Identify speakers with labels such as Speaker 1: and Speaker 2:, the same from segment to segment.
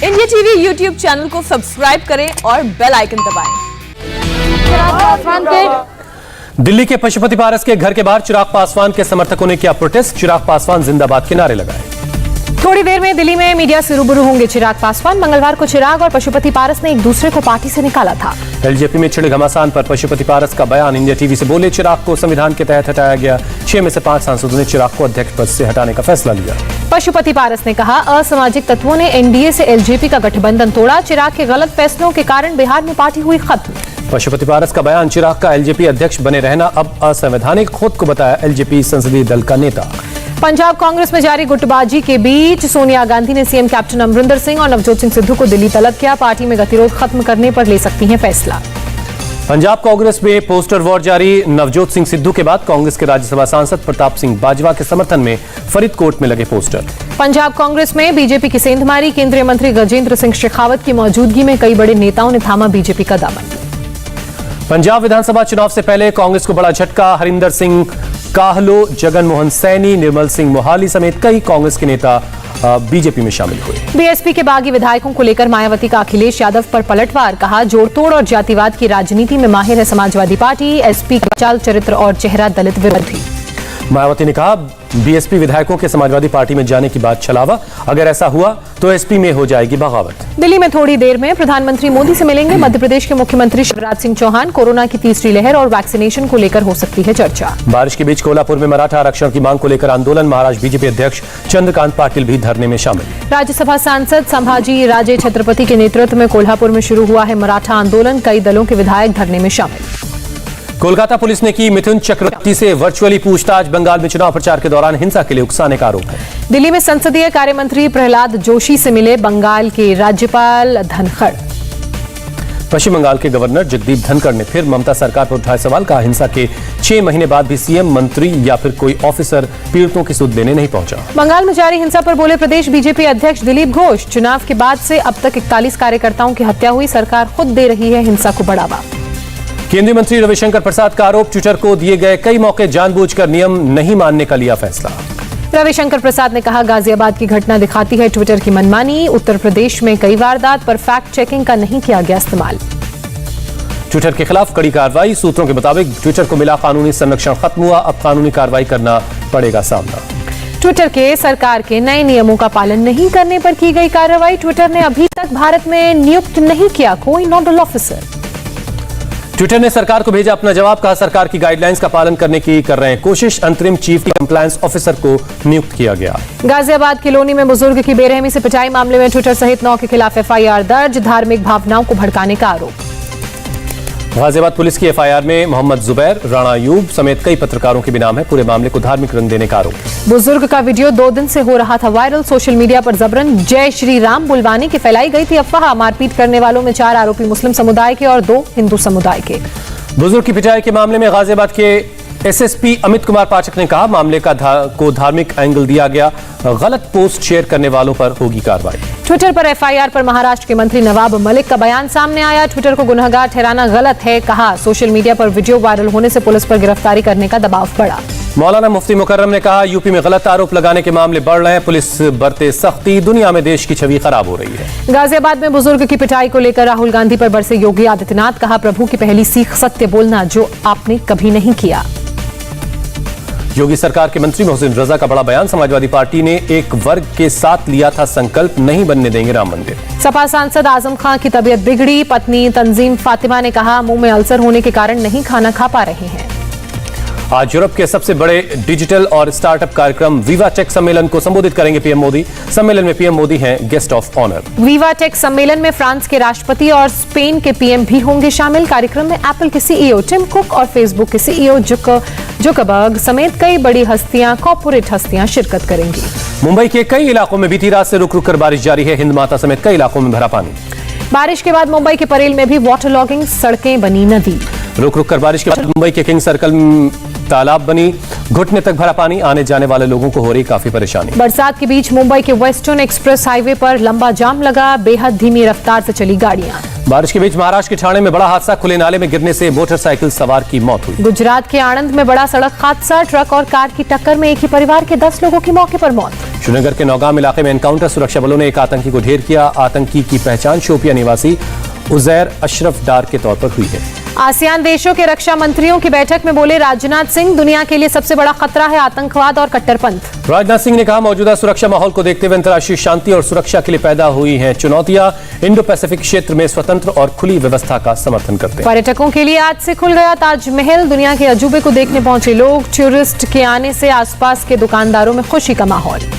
Speaker 1: India TV YouTube channel को subscribe करें और बेल आइकन दबाएं।
Speaker 2: दिल्ली के पशुपति पारस के घर के बाहर चिराग पासवान के समर्थकों ने किया प्रोटेस्ट। चिराग पासवान जिंदाबाद के नारे लगाए।
Speaker 3: थोड़ी देर में दिल्ली में मीडिया से रूबरू होंगे चिराग पासवान। मंगलवार को चिराग और पशुपति पारस ने एक दूसरे को पार्टी से निकाला था।
Speaker 2: एलजेपी में छिड़े घमासान पर पशुपति पारस का बयान। इंडिया टीवी से बोले, चिराग को संविधान के तहत हटाया गया। 6 में से 5 सांसदों ने चिराग को अध्यक्ष पद से हटाने का फैसला लिया।
Speaker 3: पशुपति पारस ने कहा, असामाजिक तत्वों ने एनडीए से एलजेपी का गठबंधन तोड़ा। चिराग के गलत फैसलों के कारण बिहार में पार्टी हुई खत्म।
Speaker 2: पशुपति पारस का बयान। चिराग का एलजेपी अध्यक्ष बने रहना अब असंवैधानिक। खुद को बताया एलजेपी संसदीय दल का नेता।
Speaker 3: पंजाब कांग्रेस में जारी गुटबाजी के बीच सोनिया गांधी ने सीएम कैप्टन अमरिंदर सिंह और नवजोत सिंह सिद्धू को दिल्ली तलब किया। पार्टी में गतिरोध खत्म करने पर ले सकती हैं फैसला।
Speaker 2: पंजाब कांग्रेस में पोस्टर वॉर जारी। नवजोत सिंह सिद्धू के बाद कांग्रेस के राज्यसभा सांसद प्रताप सिंह बाजवा के समर्थन में फरीदकोट में लगे पोस्टर।
Speaker 3: पंजाब कांग्रेस में बीजेपी की सेंधमारी। केंद्रीय मंत्री गजेंद्र सिंह शेखावत की मौजूदगी में कई बड़े नेताओं ने थामा बीजेपी का दामन।
Speaker 2: पंजाब विधानसभा चुनाव से पहले कांग्रेस को बड़ा झटका। हरिंदर सिंह काहलो, जगन मोहन सैनी, निर्मल सिंह मोहाली समेत कई कांग्रेस के नेता बीजेपी में शामिल हुए।
Speaker 3: बीएसपी के बागी विधायकों को लेकर मायावती का अखिलेश यादव पर पलटवार। कहा, जोड़तोड़ और जातिवाद की राजनीति में माहिर है समाजवादी पार्टी। एसपी का चाल चरित्र और चेहरा दलित विरोधी।
Speaker 2: मायावती ने कहा, बीएसपी विधायकों के समाजवादी पार्टी में जाने की बात छलावा। अगर ऐसा हुआ तो एसपी में हो जाएगी बगावत।
Speaker 3: दिल्ली में थोड़ी देर में प्रधानमंत्री मोदी से मिलेंगे मध्य प्रदेश के मुख्यमंत्री शिवराज सिंह चौहान। कोरोना की तीसरी लहर और वैक्सीनेशन को लेकर हो सकती है चर्चा।
Speaker 2: बारिश के बीच कोल्हापुर में मराठा आरक्षण की मांग को लेकर आंदोलन। महाराष्ट्र बीजेपी अध्यक्ष चंद्रकांत पाटिल भी धरने में शामिल।
Speaker 3: राज्यसभा सांसद संभाजी राजे छत्रपति के नेतृत्व में कोल्हापुर में शुरू हुआ है मराठा आंदोलन। कई दलों के विधायक धरने में शामिल।
Speaker 2: कोलकाता पुलिस ने की मिथुन चक्रवर्ती से वर्चुअली पूछताछ। बंगाल में चुनाव प्रचार के दौरान हिंसा के लिए उकसाने का आरोप है।
Speaker 3: दिल्ली में संसदीय कार्य मंत्री प्रहलाद जोशी से मिले बंगाल के राज्यपाल धनखड़।
Speaker 2: पश्चिम बंगाल के गवर्नर जगदीप धनखड़ ने फिर ममता सरकार पर उठाए सवाल। कहा, हिंसा के 6 महीने बाद भी सीएम, मंत्री या फिर कोई ऑफिसर पीड़ितों की सुध लेने नहीं पहुंचा।
Speaker 3: बंगाल में जारी हिंसा पर बोले प्रदेश बीजेपी अध्यक्ष दिलीप घोष। चुनाव के बाद से अब तक 41 कार्यकर्ताओं की हत्या हुई। सरकार खुद दे रही है हिंसा को बढ़ावा।
Speaker 2: केंद्रीय मंत्री रविशंकर प्रसाद का आरोप, ट्विटर को दिए गए कई मौके जानबूझकर नियम नहीं मानने का लिया फैसला।
Speaker 3: रविशंकर प्रसाद ने कहा, गाजियाबाद की घटना दिखाती है ट्विटर की मनमानी। उत्तर प्रदेश में कई वारदात पर फैक्ट चेकिंग का नहीं किया गया इस्तेमाल।
Speaker 2: ट्विटर के खिलाफ कड़ी कार्रवाई। सूत्रों के मुताबिक ट्विटर को मिला कानूनी संरक्षण खत्म हुआ। अब कानूनी कार्रवाई करना पड़ेगा सामना।
Speaker 3: ट्विटर के सरकार के नए नियमों का पालन नहीं करने पर की गई कार्रवाई। ट्विटर ने अभी तक भारत में नियुक्त नहीं किया कोई नोडल ऑफिसर।
Speaker 2: ट्विटर ने सरकार को भेजा अपना जवाब। कहा, सरकार की गाइडलाइंस का पालन करने की कर रहे हैं कोशिश। अंतरिम चीफ कंप्लायंस ऑफिसर को नियुक्त किया गया।
Speaker 3: गाजियाबाद के लोनी में बुजुर्ग की बेरहमी से पिटाई मामले में ट्विटर सहित 9 के खिलाफ एफआईआर दर्ज। धार्मिक भावनाओं को भड़काने का आरोप।
Speaker 2: गाजियाबाद पुलिस की एफआईआर में मोहम्मद जुबैर, राणा अयूब समेत कई पत्रकारों के भी नाम है। पूरे मामले को धार्मिक रंग देने का आरोप।
Speaker 3: बुजुर्ग का वीडियो 2 दिन से हो रहा था वायरल। सोशल मीडिया पर जबरन जय श्री राम बुलवाने की फैलाई गई थी अफवाह। मारपीट करने वालों में 4 आरोपी मुस्लिम समुदाय के और 2 हिंदू समुदाय के।
Speaker 2: बुजुर्ग की पिटाई के मामले में गाजियाबाद के एसएसपी अमित कुमार पाठक ने कहा, मामले को धार्मिक एंगल दिया गया। गलत पोस्ट शेयर करने वालों पर होगी कार्रवाई।
Speaker 3: ट्विटर पर एफआईआर पर महाराष्ट्र के मंत्री नवाब मलिक का बयान सामने आया। ट्विटर को गुनहगार ठहराना गलत है। कहा, सोशल मीडिया पर वीडियो वायरल होने से पुलिस पर गिरफ्तारी करने का दबाव बढ़ा।
Speaker 2: मौलाना मुफ्ती मुकर्रम ने कहा, यूपी में गलत आरोप लगाने के मामले बढ़ रहे हैं। पुलिस बरते सख्ती। दुनिया में देश की छवि खराब हो रही है।
Speaker 3: गाजियाबाद में बुजुर्ग की पिटाई को लेकर राहुल गांधी पर बरसे योगी आदित्यनाथ। कहा, प्रभु की पहली सीख सत्य बोलना, जो आपने कभी नहीं किया।
Speaker 2: योगी सरकार के मंत्री मोहसिन रजा का बड़ा बयान। समाजवादी पार्टी ने एक वर्ग के साथ लिया था संकल्प, नहीं बनने देंगे राम मंदिर।
Speaker 3: सपा सांसद आजम खान की तबीयत बिगड़ी। पत्नी तंजीम फातिमा ने कहा, मुंह में अल्सर होने के कारण नहीं खाना खा पा रहे हैं।
Speaker 2: आज यूरोप के सबसे बड़े डिजिटल और स्टार्टअप कार्यक्रम वीवा टेक सम्मेलन को संबोधित करेंगे पीएम मोदी। सम्मेलन में पीएम मोदी हैं guest of honour.
Speaker 3: Viva Tech सम्मेलन में फ्रांस के राष्ट्रपति और स्पेन के पीएम भी होंगे शामिल। कार्यक्रम में एप्पल के सीईओ टिम कुक और फेसबुक के सीईओ जुकरबर्ग समेत कई बड़ी हस्तियां, कॉर्पोरेट हस्तियां शिरकत करेंगी।
Speaker 2: मुंबई के कई इलाकों में बीती रात से रुक रुक कर बारिश जारी है। हिंद माता समेत कई इलाकों में भरा पानी।
Speaker 3: बारिश के बाद मुंबई के परेल में भी वाटर लॉगिंग, सड़कें बनी नदी।
Speaker 2: रुक रुक कर बारिश के बाद मुंबई के किंग सर्कल तालाब बनी, घुटने तक भरा पानी। आने जाने वाले लोगों को हो रही काफी परेशानी।
Speaker 3: बरसात के बीच मुंबई के वेस्टर्न एक्सप्रेस हाईवे पर लंबा जाम लगा। बेहद धीमी रफ्तार से चली गाड़ियां।
Speaker 2: बारिश के बीच महाराष्ट्र के ठाणे में बड़ा हादसा। खुले नाले में गिरने से मोटरसाइकिल सवार की मौत हुई।
Speaker 3: गुजरात के आणंद में बड़ा सड़क हादसा। ट्रक और कार की टक्कर में एक ही परिवार के 10 लोगों की मौके पर मौत।
Speaker 2: श्रीनगर के नौगाम इलाके में एनकाउंटर, सुरक्षा बलों ने एक आतंकी को ढेर किया। आतंकी की पहचान शोपिया निवासी उजैर अशरफ डार के तौर पर हुई है।
Speaker 3: आसियान देशों के रक्षा मंत्रियों की बैठक में बोले राजनाथ सिंह, दुनिया के लिए सबसे बड़ा खतरा है आतंकवाद और कट्टरपंथ।
Speaker 2: राजनाथ सिंह ने कहा, मौजूदा सुरक्षा माहौल को देखते हुए अंतर्राष्ट्रीय शांति और सुरक्षा के लिए पैदा हुई हैं चुनौतियां। इंडो पैसिफिक क्षेत्र में स्वतंत्र और खुली व्यवस्था का समर्थन करते हैं।
Speaker 3: पर्यटकों के लिए आज से खुल गया ताजमहल, दुनिया के अजूबे को देखने पहुंचे लोग। टूरिस्ट के आने से आसपास के दुकानदारों में खुशी का माहौल।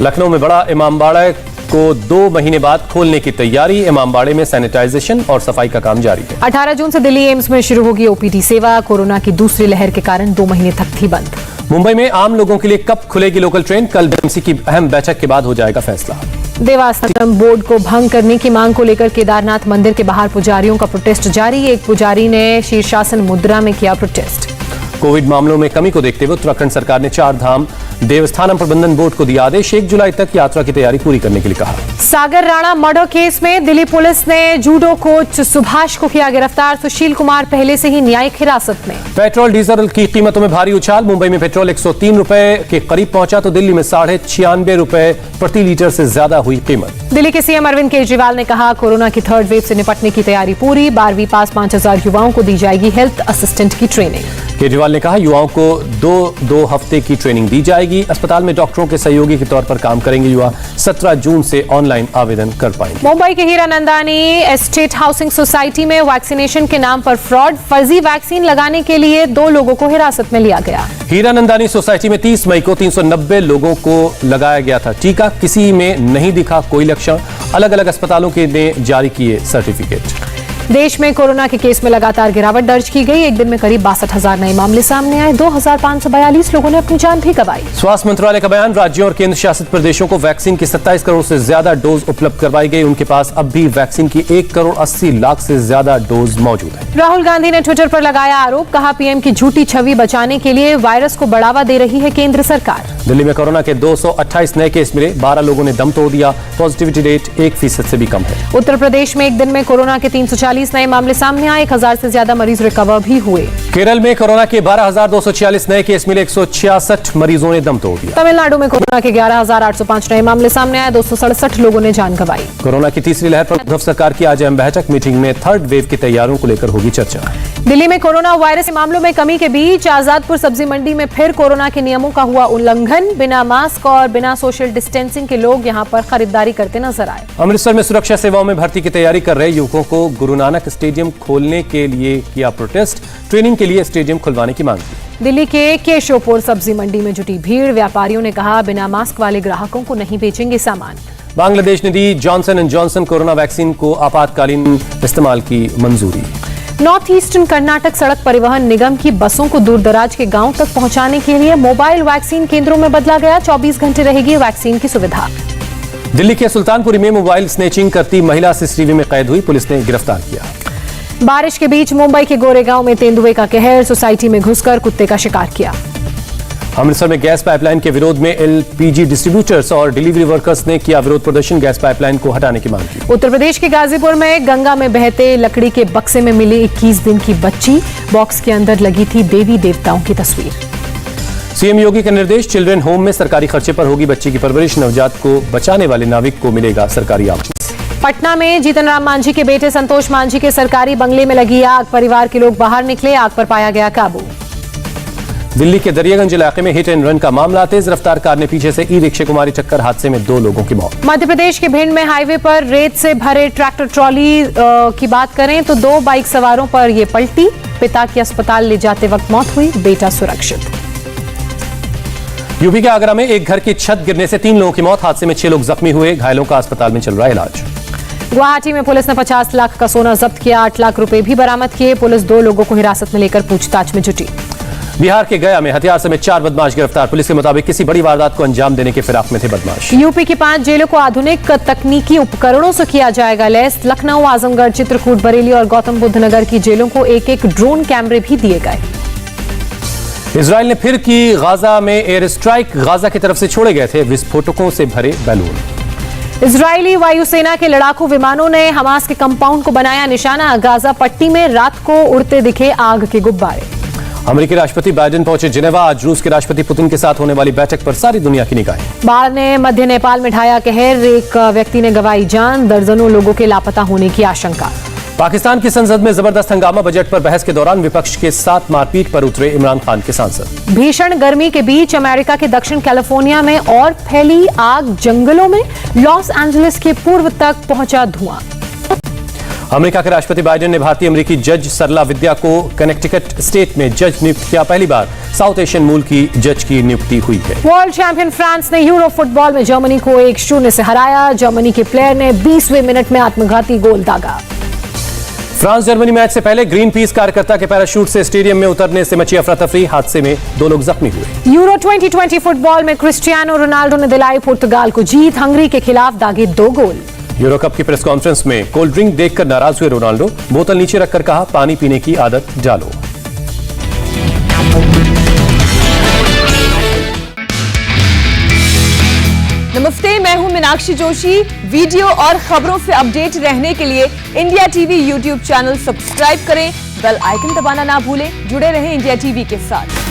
Speaker 2: लखनऊ में बड़ा इमामबाड़ा को 2 महीने बाद खोलने की तैयारी। इमामबाड़े में सैनिटाइजेशन और सफाई का काम जारी है।
Speaker 3: 18 जून से दिल्ली एम्स में शुरू होगी ओपीडी सेवा। कोरोना की दूसरी लहर के कारण 2 महीने तक थी बंद।
Speaker 2: मुंबई में आम लोगों के लिए कब खुलेगी लोकल ट्रेन, कल बीएमसी की अहम बैठक के बाद हो जाएगा फैसला।
Speaker 3: देवस्थानम बोर्ड को भंग करने की मांग को लेकर केदारनाथ मंदिर के बाहर पुजारियों का प्रोटेस्ट जारी। एक पुजारी ने शीर्षासन मुद्रा में किया प्रोटेस्ट।
Speaker 2: कोविड मामलों में कमी को देखते हुए उत्तराखंड सरकार ने 4 धाम देवस्थानम प्रबंधन बोर्ड को दिया आदेश। 1 जुलाई तक यात्रा की तैयारी पूरी करने के लिए कहा।
Speaker 3: सागर राणा मर्डर केस में दिल्ली पुलिस ने जूडो कोच सुभाष को किया गिरफ्तार। सुशील कुमार पहले से ही न्यायिक हिरासत में।
Speaker 2: पेट्रोल डीजल की कीमतों में भारी उछाल। मुंबई में पेट्रोल 103 रुपए के करीब पहुंचा तो दिल्ली में 96.5 रुपए प्रति लीटर से ज्यादा हुई कीमत।
Speaker 3: दिल्ली के सीएम अरविंद केजरीवाल ने कहा, कोरोना की 3rd वेव से निपटने की तैयारी पूरी। 12वीं पास 5000 युवाओं को दी जाएगी हेल्थ असिस्टेंट की ट्रेनिंग।
Speaker 2: केजरीवाल ने कहा, युवाओं को 2 हफ्ते की ट्रेनिंग दी जाएगी। अस्पताल में डॉक्टरों के सहयोगी के तौर पर काम करेंगे युवा। 17 जून से ऑनलाइन आवेदन कर पाएंगे।
Speaker 3: मुंबई के हीरानंदानी एस्टेट हाउसिंग सोसाइटी में वैक्सीनेशन के नाम पर फ्रॉड। फर्जी वैक्सीन लगाने के लिए 2 लोगों को हिरासत में लिया गया।
Speaker 2: हीरानंदानी सोसाइटी में 30 मई को 390 लोगों को लगाया गया था टीका। किसी में नहीं दिखा कोई लक्षण। अलग अलग अस्पतालों के ने जारी किए सर्टिफिकेट।
Speaker 3: देश में कोरोना के केस में लगातार गिरावट दर्ज की गई। एक दिन में करीब 62,000 नए मामले सामने आए। 2542 लोगों ने अपनी जान भी गंवाई।
Speaker 2: स्वास्थ्य मंत्रालय का बयान, राज्यों और केंद्र शासित प्रदेशों को वैक्सीन की 27 करोड़ से ज्यादा डोज उपलब्ध करवाई गई। उनके पास अब भी वैक्सीन की 1 करोड़ 80 लाख से ज्यादा डोज मौजूद है।
Speaker 3: राहुल गांधी ने ट्विटर पर लगाया आरोप। कहा, पीएम की झूठी छवि बचाने के लिए वायरस को बढ़ावा दे रही है केंद्र सरकार।
Speaker 2: दिल्ली में कोरोना के 228 नए केस मिले। 12 लोगों ने दम तोड़ दिया। पॉजिटिविटी रेट 1% से भी कम है।
Speaker 3: उत्तर प्रदेश में एक दिन में कोरोना के 340 नए मामले सामने आए। 1000 से ज्यादा मरीज रिकवर भी हुए।
Speaker 2: केरल में कोरोना के 12,246 नए केस मिले। 166 मरीजों ने दम तोड़ दिया।
Speaker 3: तमिलनाडु में कोरोना के 11,805 नए मामले सामने आए। 267 लोगों ने जान गंवाई।
Speaker 2: कोरोना की तीसरी लहर पर उद्धव सरकार की आज अहम बैठक। मीटिंग में 3rd वेव की तैयारियों को लेकर होगी चर्चा।
Speaker 3: दिल्ली में कोरोना वायरस के मामलों में कमी के बीच आजादपुर सब्जी मंडी में फिर कोरोना के नियमों का हुआ उल्लंघन। बिना मास्क और बिना सोशल डिस्टेंसिंग के लोग यहां पर खरीदारी करते नजर आए।
Speaker 2: अमृतसर में सुरक्षा सेवाओं में भर्ती की तैयारी कर रहे युवकों को गुरु नानक स्टेडियम खोलने के लिए किया प्रोटेस्ट। ट्रेनिंग के लिए स्टेडियम खुलवाने की मांग की।
Speaker 3: दिल्ली के केशवपुर सब्जी मंडी में जुटी भीड़। व्यापारियों ने कहा, बिना मास्क वाले ग्राहकों को नहीं बेचेंगे सामान।
Speaker 2: बांग्लादेश ने दी Johnson and Johnson corona vaccine को आपातकालीन इस्तेमाल की मंजूरी।
Speaker 3: नॉर्थ ईस्टर्न कर्नाटक सड़क परिवहन निगम की बसों को दूर दराज के गांव तक पहुंचाने के लिए मोबाइल वैक्सीन केंद्रों में बदला गया। 24 घंटे रहेगी वैक्सीन की सुविधा।
Speaker 2: दिल्ली के सुल्तानपुरी में मोबाइल स्नेचिंग करती महिला सीसीटीवी में कैद हुई। पुलिस ने गिरफ्तार किया।
Speaker 3: बारिश के बीच मुंबई के गोरेगांव में तेंदुए का कहर। सोसाइटी में घुसकर कुत्ते का शिकार किया।
Speaker 2: अमृतसर में गैस पाइपलाइन के विरोध में एलपीजी डिस्ट्रीब्यूटर्स और डिलीवरी वर्कर्स ने किया विरोध प्रदर्शन। गैस पाइपलाइन को हटाने की मांग की।
Speaker 3: उत्तर प्रदेश के गाजीपुर में गंगा में बहते लकड़ी के बक्से में मिली 21 दिन की बच्ची। बॉक्स के अंदर लगी थी देवी देवताओं की तस्वीर।
Speaker 2: सीएम योगी का निर्देश, चिल्ड्रन होम में सरकारी खर्चे पर होगी बच्ची की परवरिश। नवजात को बचाने वाले नाविक को मिलेगा सरकारी आवास।
Speaker 3: पटना में जीतन राम मांझी के बेटे संतोष मांझी के सरकारी बंगले में लगी आग। परिवार के लोग बाहर निकले। आग पर पाया गया काबू।
Speaker 2: दिल्ली के दरियागंज इलाके में हिट एंड रन का मामला। तेज रफ्तार कार ने पीछे से ई रिक्शे को मारी टक्कर। हादसे में 2 लोगों की मौत।
Speaker 3: मध्य प्रदेश के भिंड में हाईवे पर रेत से भरे ट्रैक्टर ट्रॉली की बात करें तो 2 बाइक सवारों पर ये पलटी। पिता की अस्पताल ले जाते वक्त मौत हुई। बेटा सुरक्षित।
Speaker 2: यूपी के आगरा में एक घर की छत गिरने से 3 लोगों की मौत। हादसे में 6 लोग जख्मी हुए। घायलों का अस्पताल में चल रहा है इलाज।
Speaker 3: गुवाहाटी में पुलिस ने 50 लाख का सोना जब्त किया। 8 लाख रुपए भी बरामद किए। पुलिस 2 लोगों को हिरासत में लेकर पूछताछ में जुटी।
Speaker 2: बिहार के गया में हथियार समेत 4 बदमाश गिरफ्तार। पुलिस के मुताबिक किसी बड़ी वारदात को अंजाम देने के फिराक में थे बदमाश।
Speaker 3: यूपी की 5 जेलों को आधुनिक तकनीकी उपकरणों से किया जाएगा लैस। लखनऊ, आजमगढ़, चित्रकूट, बरेली और गौतम बुद्ध नगर की जेलों को एक ड्रोन कैमरे भी दिए गए।
Speaker 2: इजराइल ने फिर की गाजा में एयर स्ट्राइक। गाजा की तरफ से छोड़े गए थे विस्फोटकों से भरे बैलून।
Speaker 3: इजरायली वायुसेना के लड़ाकू विमानों ने हमास के कंपाउंड को बनाया निशाना। गाजा पट्टी में रात को उड़ते दिखे आग के गुब्बारे।
Speaker 2: अमेरिकी राष्ट्रपति बाइडेन पहुंचे जिनेवा। आज रूस के राष्ट्रपति पुतिन के साथ होने वाली बैठक पर सारी दुनिया की निगाहें।
Speaker 3: बाढ़ ने मध्य नेपाल में ढाया कहर, एक व्यक्ति ने गंवाई जान, दर्जनों लोगों के लापता होने की आशंका।
Speaker 2: पाकिस्तान की संसद में जबरदस्त हंगामा। बजट पर बहस के दौरान विपक्ष के साथ मारपीट पर उतरे इमरान खान के सांसद।
Speaker 3: भीषण गर्मी के बीच अमेरिका के दक्षिण कैलिफोर्निया में और फैली आग, जंगलों में लॉस एंजलिस के पूर्व तक पहुंचा धुआं।
Speaker 2: अमेरिका के राष्ट्रपति बाइडेन ने भारतीय अमेरिकी जज सरला विद्या को कनेक्टिकट स्टेट में जज नियुक्त किया। पहली बार साउथ एशियन मूल की जज की नियुक्ति हुई है।
Speaker 3: वर्ल्ड चैंपियन फ्रांस ने यूरो फुटबॉल में जर्मनी को 1-0 से हराया। जर्मनी के प्लेयर ने 20वें मिनट में आत्मघाती गोल दागा।
Speaker 2: फ्रांस जर्मनी मैच से पहले ग्रीन पीस कार्यकर्ता के पैराशूट से स्टेडियम में उतरने से मची अफरा-तफरी। हादसे में 2 लोग जख्मी हुए।
Speaker 3: यूरो 2020 फुटबॉल में क्रिस्टियानो रोनाल्डो ने दिलाई पुर्तगाल को जीत। हंगरी के खिलाफ दागे 2 गोल।
Speaker 2: यूरो कप की प्रेस कॉन्फ्रेंस में कोल्ड ड्रिंक देखकर नाराज हुए रोनाल्डो। बोतल नीचे रखकर कहा, पानी पीने की आदत डालो।
Speaker 1: नमस्ते, मैं हूं मीनाक्षी जोशी। वीडियो और खबरों से अपडेट रहने के लिए India TV YouTube channel subscribe करें, बेल आइकन दबाना ना भूलें। जुड़े रहें इंडिया टीवी के साथ।